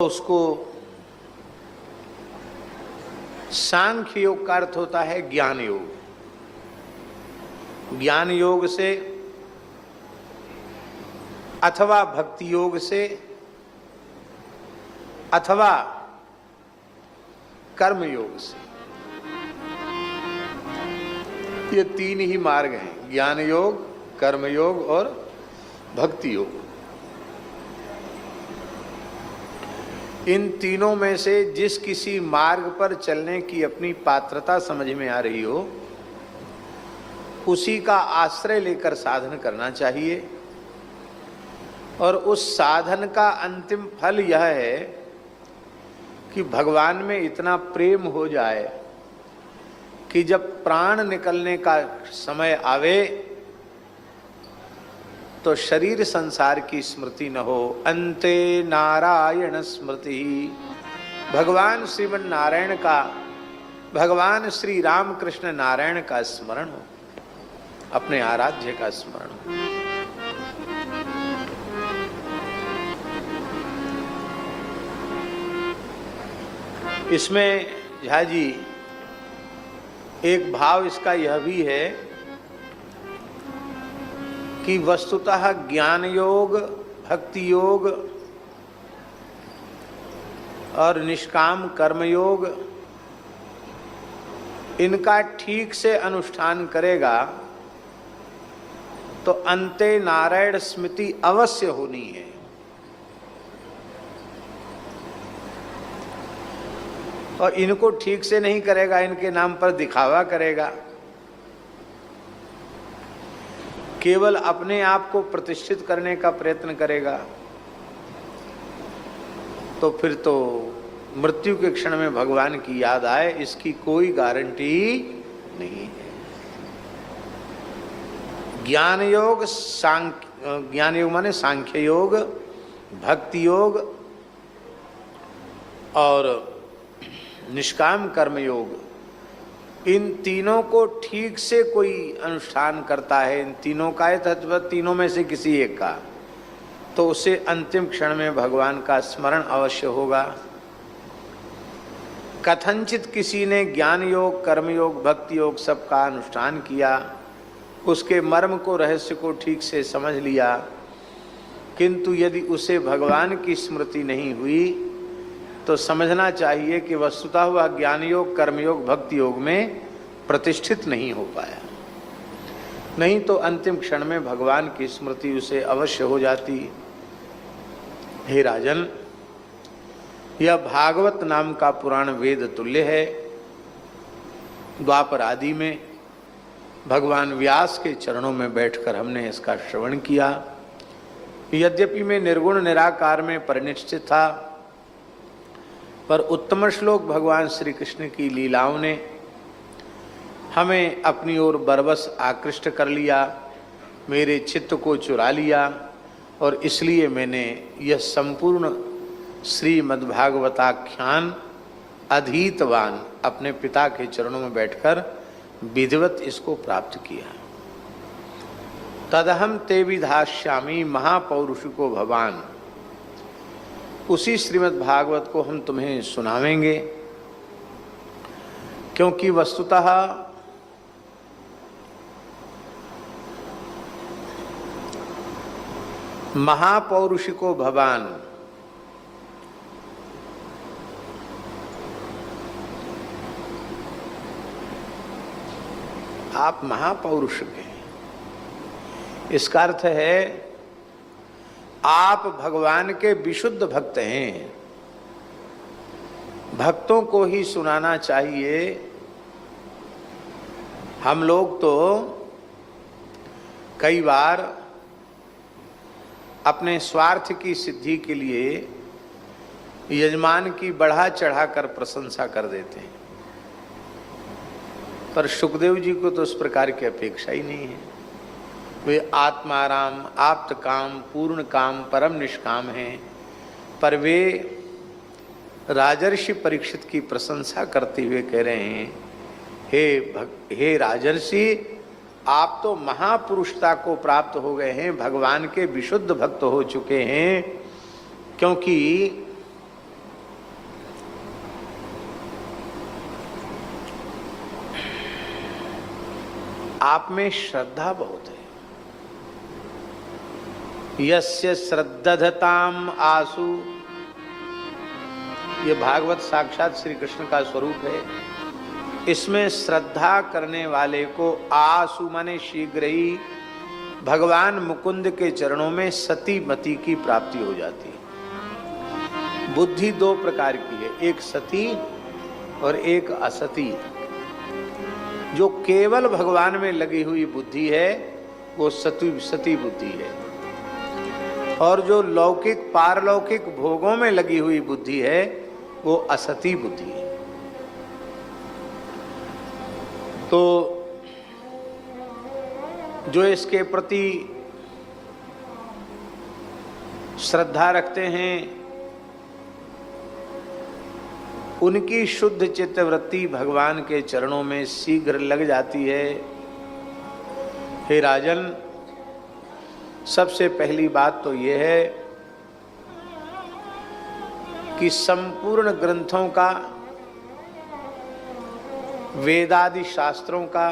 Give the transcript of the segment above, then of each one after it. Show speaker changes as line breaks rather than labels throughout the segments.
उसको सांख्य योग का अर्थ होता है ज्ञान योग। ज्ञान योग से अथवा भक्ति योग से अथवा कर्म योग से, ये तीन ही मार्ग हैं, ज्ञान योग, कर्म योग और भक्ति योग। इन तीनों में से जिस किसी मार्ग पर चलने की अपनी पात्रता समझ में आ रही हो, उसी का आश्रय लेकर साधन करना चाहिए। और उस साधन का अंतिम फल यह है कि भगवान में इतना प्रेम हो जाए कि जब प्राण निकलने का समय आवे तो शरीर संसार की स्मृति न हो, अंते नारायण स्मृति। भगवान श्रीमन नारायण का, भगवान श्री रामकृष्ण नारायण का स्मरण हो, अपने आराध्य का स्मरण हो। इसमें झा जी एक भाव इसका यह भी है कि वस्तुतः ज्ञान योग, भक्ति योग और निष्काम कर्म योग, इनका ठीक से अनुष्ठान करेगा तो अंते नारायण स्मृति अवश्य होनी है। और इनको ठीक से नहीं करेगा, इनके नाम पर दिखावा करेगा, केवल अपने आप को प्रतिष्ठित करने का प्रयत्न करेगा, तो फिर तो मृत्यु के क्षण में भगवान की याद आए, इसकी कोई गारंटी नहीं है। ज्ञान योग, ज्ञान योग माने सांख्य योग, भक्ति योग और निष्काम कर्म योग, इन तीनों को ठीक से कोई अनुष्ठान करता है, इन तीनों का तत्व तीनों में से किसी एक का, तो उसे अंतिम क्षण में भगवान का स्मरण अवश्य होगा। कथनचित किसी ने ज्ञान योग, कर्म योग, भक्ति योग सबका अनुष्ठान किया, उसके मर्म को, रहस्य को ठीक से समझ लिया, किंतु यदि उसे भगवान की स्मृति नहीं हुई तो समझना चाहिए कि वस्तुतः वह ज्ञान योग, कर्म योग, भक्ति योग में प्रतिष्ठित नहीं हो पाया। नहीं तो अंतिम क्षण में भगवान की स्मृति उसे अवश्य हो जाती। हे राजन, यह भागवत नाम का पुराण वेद तुल्य है। द्वापर आदि में भगवान व्यास के चरणों में बैठकर हमने इसका श्रवण किया। यद्यपि मैं निर्गुण निराकार में परिनिष्ठित था, पर उत्तम श्लोक भगवान श्री कृष्ण की लीलाओं ने हमें अपनी ओर बरबस आकृष्ट कर लिया, मेरे चित्त को चुरा लिया, और इसलिए मैंने यह संपूर्ण श्रीमद्भागवताख्यान अधीतवान अपने पिता के चरणों में बैठकर विधिवत इसको प्राप्त किया। तदहम ते विधास्यामि महापौरुषिको भवान, उसी श्रीमद् भागवत को हम तुम्हें सुनावेंगे, क्योंकि वस्तुतः महापौरुषिको भवान, आप महापौरुष हैं। इसका अर्थ है आप भगवान के विशुद्ध भक्त हैं। भक्तों को ही सुनाना चाहिए। हम लोग तो कई बार अपने स्वार्थ की सिद्धि के लिए यजमान की बढ़ा चढ़ाकर प्रशंसा कर देते हैं, पर सुखदेव जी को तो उस प्रकार की अपेक्षा ही नहीं है। वे आत्माराम, आप्त काम, पूर्ण काम, परम निष्काम हैं, पर वे राजर्षि परीक्षित की प्रशंसा करते हुए कह रहे हैं, हे राजर्षि, आप तो महापुरुषता को प्राप्त हो गए हैं, भगवान के विशुद्ध भक्त हो चुके हैं, क्योंकि आप में श्रद्धा बहुत है। यस्य श्रद्धधताम आसु, ये भागवत साक्षात श्री कृष्ण का स्वरूप है। इसमें श्रद्धा करने वाले को आसु माने शीघ्र ही भगवान मुकुंद के चरणों में सती मति की प्राप्ति हो जाती है। बुद्धि दो प्रकार की है, एक सती और एक असती। जो केवल भगवान में लगी हुई बुद्धि है वो सती बुद्धि है, और जो लौकिक पारलौकिक भोगों में लगी हुई बुद्धि है वो असती बुद्धि है। तो जो इसके प्रति श्रद्धा रखते हैं उनकी शुद्ध चित्तवृत्ति भगवान के चरणों में शीघ्र लग जाती है। हे राजन, सबसे पहली बात तो यह है कि संपूर्ण ग्रंथों का, वेदादि शास्त्रों का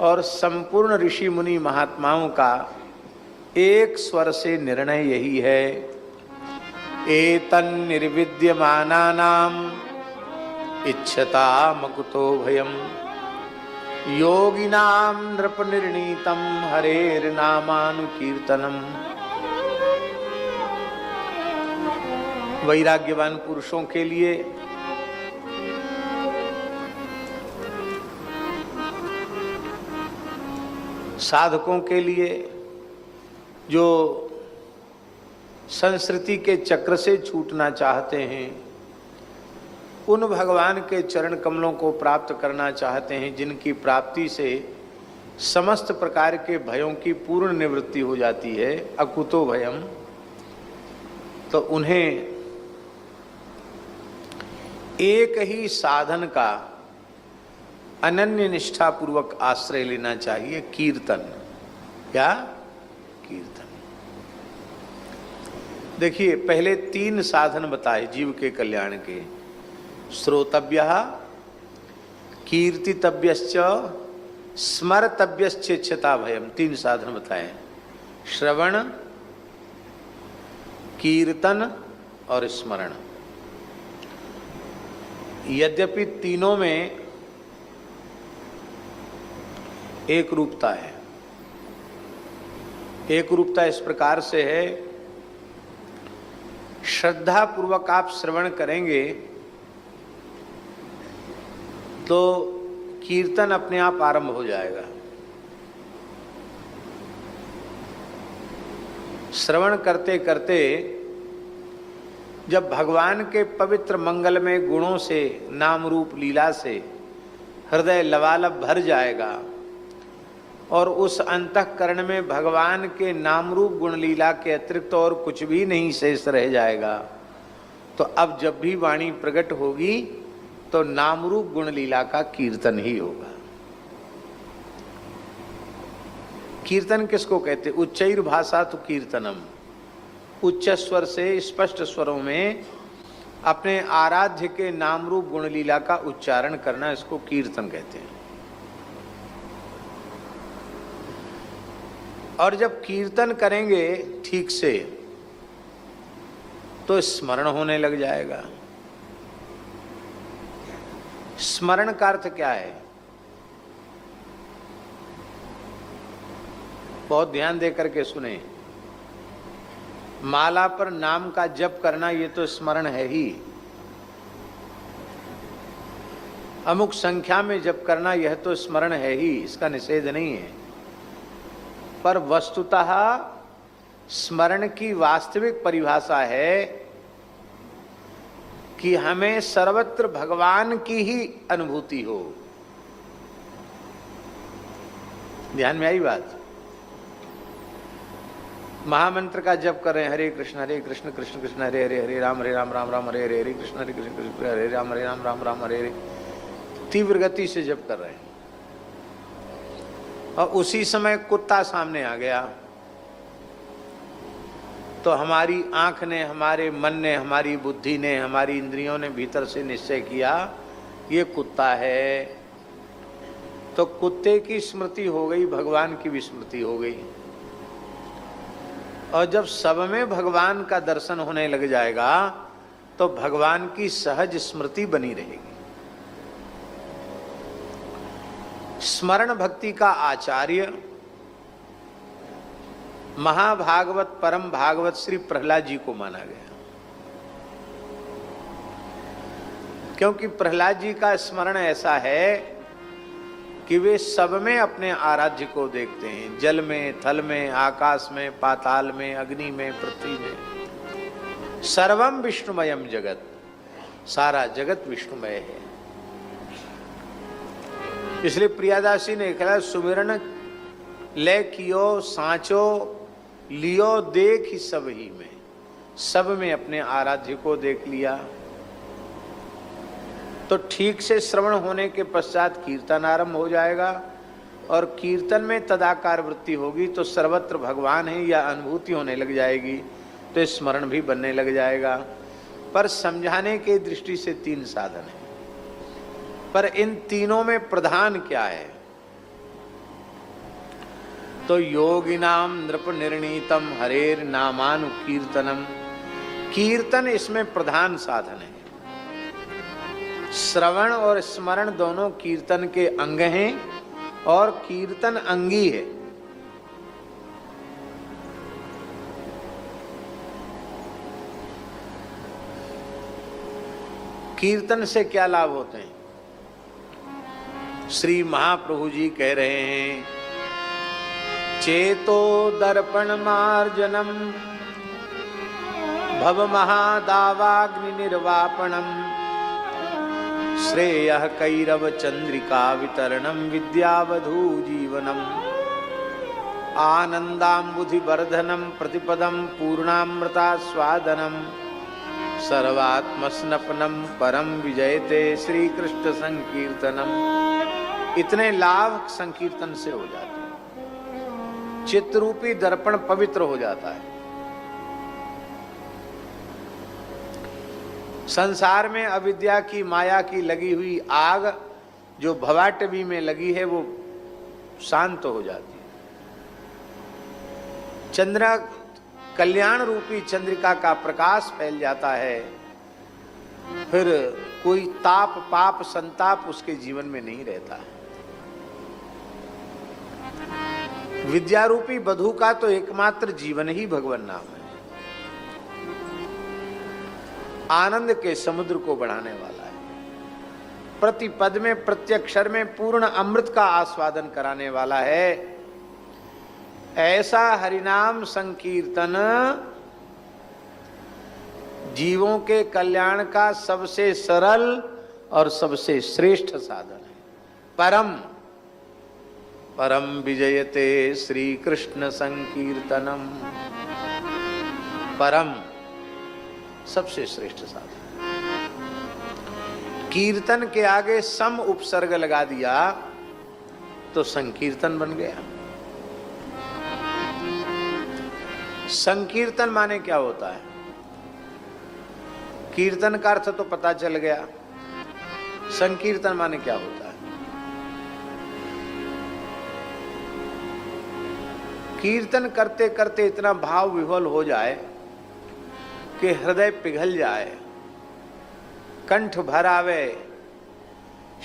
और संपूर्ण ऋषि मुनि महात्माओं का एक स्वर से निर्णय यही है, एतन्निर्विद्यमानानाम इच्छता मकुतो भयम योगिनाम नृपनिर्णीतम हरेर्नामानुकीर्तनम। वैराग्यवान पुरुषों के लिए साधकों के लिए, जो संस्कृति के चक्र से छूटना चाहते हैं, उन भगवान के चरण कमलों को प्राप्त करना चाहते हैं जिनकी प्राप्ति से समस्त प्रकार के भयों की पूर्ण निवृत्ति हो जाती है, अकुतो भयम, तो उन्हें एक ही साधन का अनन्य निष्ठा पूर्वक आश्रय लेना चाहिए, कीर्तन। क्या? कीर्तन। देखिए, पहले 3 साधन बताए जीव के कल्याण के, श्रोतव्यः, कीर्तितव्यश्च, स्मर्तव्यश्च इच्छता भयम। 3 साधन बताए, श्रवण, कीर्तन और स्मरण। यद्यपि तीनों में एक रूपता है। एक रूपता इस प्रकार से है, श्रद्धा पूर्वक आप श्रवण करेंगे तो कीर्तन अपने आप आरंभ हो जाएगा। श्रवण करते करते जब भगवान के पवित्र मंगलमय गुणों से, नाम रूप लीला से हृदय लबालब भर जाएगा और उस अंतःकरण में भगवान के नाम रूप गुण लीला के अतिरिक्त और कुछ भी नहीं शेष रह जाएगा, तो अब जब भी वाणी प्रकट होगी तो नाम रूप गुण लीला का कीर्तन ही होगा। कीर्तन किसको कहते? उच्चैर भाषा तो कीर्तनम, उच्च स्वर से स्पष्ट स्वरों में अपने आराध्य के नाम रूप गुण लीला का उच्चारण करना, इसको कीर्तन कहते हैं। और जब कीर्तन करेंगे ठीक से तो स्मरण होने लग जाएगा। स्मरण का अर्थ क्या है? बहुत ध्यान दे करके सुने। माला पर नाम का जप करना ये तो स्मरण है ही, अमुक संख्या में जप करना यह तो स्मरण है ही, इसका निषेध नहीं है। पर वस्तुतः स्मरण की वास्तविक परिभाषा है कि हमें सर्वत्र भगवान की ही अनुभूति हो। ध्यान में आई बात? महामंत्र का जप कर रहे हैं, हरे कृष्ण कृष्ण कृष्ण हरे हरे, हरे राम राम राम हरे हरे, हरे कृष्ण कृष्ण हरे राम राम हरे हरे, तीव्र गति से जप कर रहे हैं। और उसी समय कुत्ता सामने आ गया तो हमारी आंख ने, हमारे मन ने, हमारी बुद्धि ने, हमारी इंद्रियों ने भीतर से निश्चय किया ये कुत्ता है। तो कुत्ते की स्मृति हो गई, भगवान की भी स्मृति हो गई। और जब सब में भगवान का दर्शन होने लग जाएगा तो भगवान की सहज स्मृति बनी रहेगी। स्मरण भक्ति का आचार्य महाभागवत परम भागवत श्री प्रहलाद जी को माना गया, क्योंकि प्रहलाद जी का स्मरण ऐसा है कि वे सब में अपने आराध्य को देखते हैं। जल में, थल में, आकाश में, पाताल में, अग्नि में, पृथ्वी में। सर्वम विष्णुमयम जगत, सारा जगत विष्णुमय है। इसलिए प्रियादासी ने कहा, सुमिरन ले कियो सांचो लियो देख ही सब ही में। सब में अपने आराध्य को देख लिया। तो ठीक से श्रवण होने के पश्चात कीर्तन आरंभ हो जाएगा, और कीर्तन में तदाकार वृत्ति होगी तो सर्वत्र भगवान है या अनुभूति होने लग जाएगी, तो स्मरण भी बनने लग जाएगा। पर समझाने के दृष्टि से 3 साधन है, पर इन तीनों में प्रधान क्या है? तो योगिनाम नृप निर्णीतम हरेर नामानु कीर्तनम। कीर्तन इसमें प्रधान साधन है। श्रवण और स्मरण दोनों कीर्तन के अंग हैं और कीर्तन अंगी है। कीर्तन से क्या लाभ होते हैं? श्री महाप्रभु जी कह रहे हैं, चेतो दर्पण मार्जनम भव महादावाग्नि निर्वापणम श्रेयः कैरव चंद्रिका वितरणम विद्यावधू जीवनम आनंदाम्बुधि वर्धनम प्रतिपदम पूर्णामृता स्वादनम सर्वात्मस्नपनम परम विजयते श्री कृष्ण संकीर्तनम। इतने लाभ संकीर्तन से हो जाते हैं। चित्तरूपी दर्पण पवित्र हो जाता है। संसार में अविद्या की माया की लगी हुई आग जो भवाटवी में लगी है वो शांत हो जाती है। चंद्र कल्याण रूपी चंद्रिका का प्रकाश फैल जाता है, फिर कोई ताप पाप संताप उसके जीवन में नहीं रहता। विद्यारूपी बधू का तो एकमात्र जीवन ही भगवान नाम है। आनंद के समुद्र को बढ़ाने वाला है। प्रति पद में प्रत्यक्षर में पूर्ण अमृत का आस्वादन कराने वाला है। ऐसा हरिनाम संकीर्तन जीवों के कल्याण का सबसे सरल और सबसे श्रेष्ठ साधन है। परम परम विजयते श्री कृष्ण संकीर्तनम। परम सबसे श्रेष्ठ साधन। कीर्तन के आगे सम उपसर्ग लगा दिया तो संकीर्तन बन गया। संकीर्तन माने क्या होता है? कीर्तन का अर्थ तो पता चल गया, संकीर्तन माने क्या होता है? कीर्तन करते करते इतना भाव विह्वल हो जाए कि हृदय पिघल जाए, कंठ भर आवे,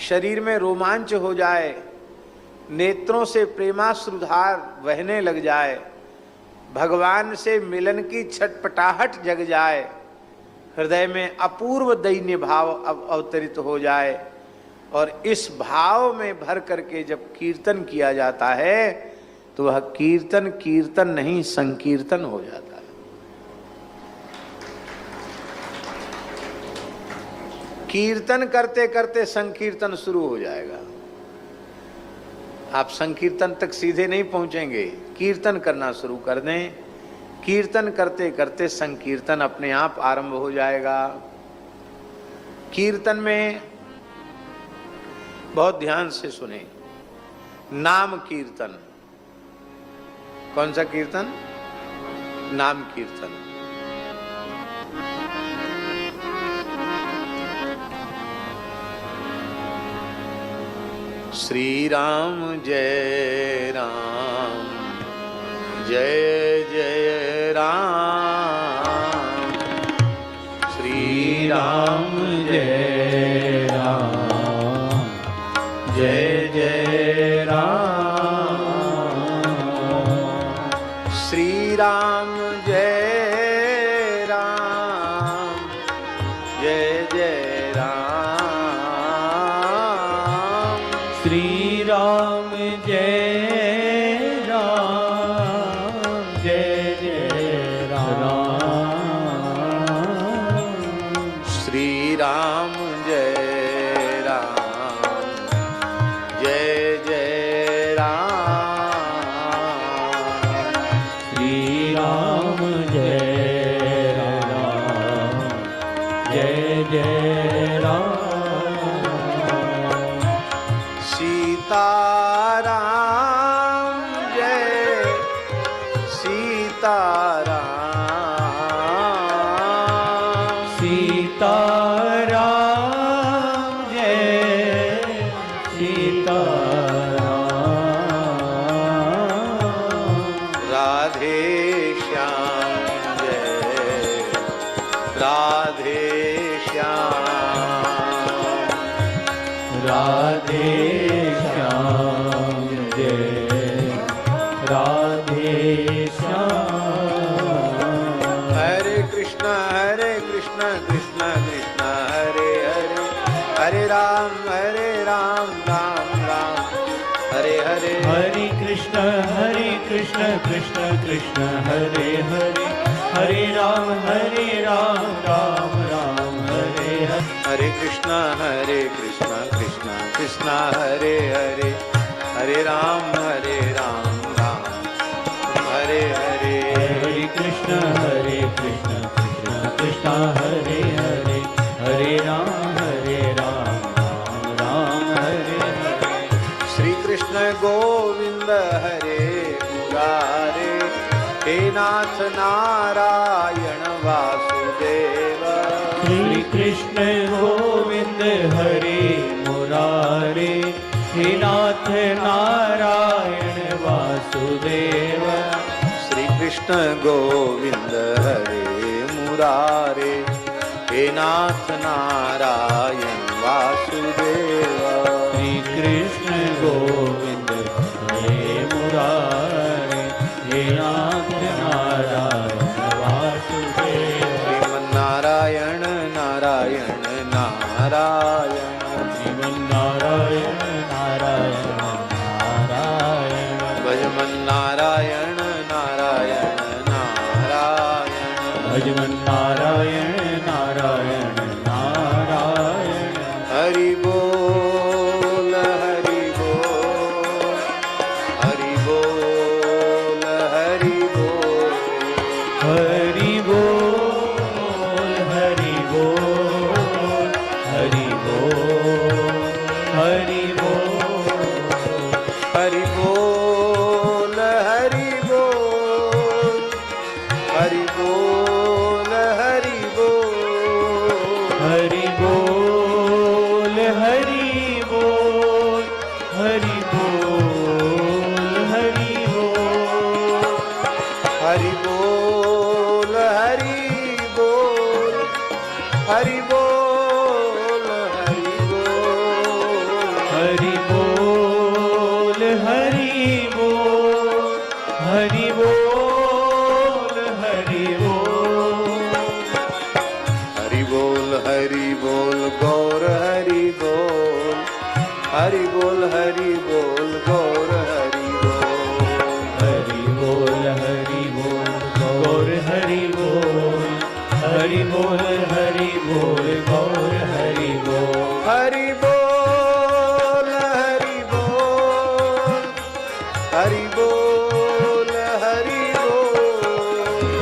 शरीर में रोमांच हो जाए, नेत्रों से प्रेमाश्रुधार बहने लग जाए, भगवान से मिलन की छटपटाहट जग जाए, हृदय में अपूर्व दैन्य भाव अवतरित हो जाए, और इस भाव में भर करके जब कीर्तन किया जाता है तो वह कीर्तन कीर्तन नहीं संकीर्तन हो जाता है। कीर्तन करते करते संकीर्तन शुरू हो जाएगा। आप संकीर्तन तक सीधे नहीं पहुंचेंगे, कीर्तन करना शुरू कर दें। कीर्तन करते करते संकीर्तन अपने आप आरंभ हो जाएगा। कीर्तन में बहुत ध्यान से सुने, नाम कीर्तन। कौन सा कीर्तन? नाम कीर्तन। श्री राम जय राम, जय जय राम। श्री राम जय राम, जय जय राम। श्री राम जय राम, जय जय राम।
श्री राम जय राम, जय जय राम।
श्री राम जय राम, जय जय राम।
श्री राम जय राम, जय जय राम।
सीताराम जय सीताराम,
सीताराम जय सीताराम।
राधे श्याम जय राधे श्याम,
राधे श्याम जय राधे श्याम।
हरे कृष्ण कृष्ण कृष्ण हरे हरे, हरे राम राम राम हरे हरे।
हरे कृष्ण कृष्ण कृष्ण हरे हरे, हरे राम राम राम हरे हरे।
हरे कृष्ण कृष्ण कृष्ण हरे हरे, हरे राम राम हरे हरे।
हरे कृष्ण कृष्ण कृष्ण हरे हरे, हरे राम राम हरे हरे।
श्री कृष्ण गोविंद हरे मुरारे, हे नाथ नारायण वासुदेव।
श्री कृष्ण गोविंद हरे मुरारे, हे नाथ नारायण वासुदेव।
श्री कृष्ण गोविंद हरे मुरारे, हे नाथ नारायण वासुदेव।
श्री कृष्ण गोविंद हरे मुरारे, हे नाथ नारायण वासुदेव।
श्रीमन्नारायण नारायण नारायण,
श्रीमन्नारायण नारायण नारायण।
भजमन्नारायण नारायण नारायण,
भजमन्नारायण नारायण नारायण।
हरि बोल हरि बोल, हरि बोल हरि बोल।
हरि बोल हरि बोल, हरि बोल हरि बोल।
हरि बोल हरि बोल, हरि बोल हरि बोल।
हरि बोल हरि बोल, हरि बोल हरि बोल।
हरि बोल हरि बोल, हरि बोल हरि बोल।
हरि बोल हरि बोल, हरि बोल हरि बोल।
हरि बोल हरि बोल गौर हरि बोल, हरि बोल हरि बोल गौर हरि बोल।
हरि बोल हरि बोल गौर हरि बोल, हरि बोल हरि बोल गौर हरि बोल।
हरि बोल हरि बोल, हरि बोल हरि बोल।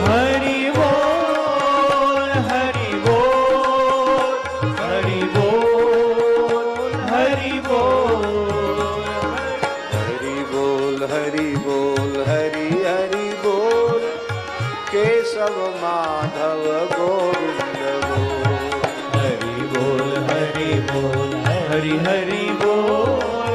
हरि बोल हरि बोल, हरि बोल हरि बोल।
हरि बोल हरि बोल हरि हरि बोल, केशव माधव गोविंद बोल।
हरि बोल हरि बोल हरि हरि बोल,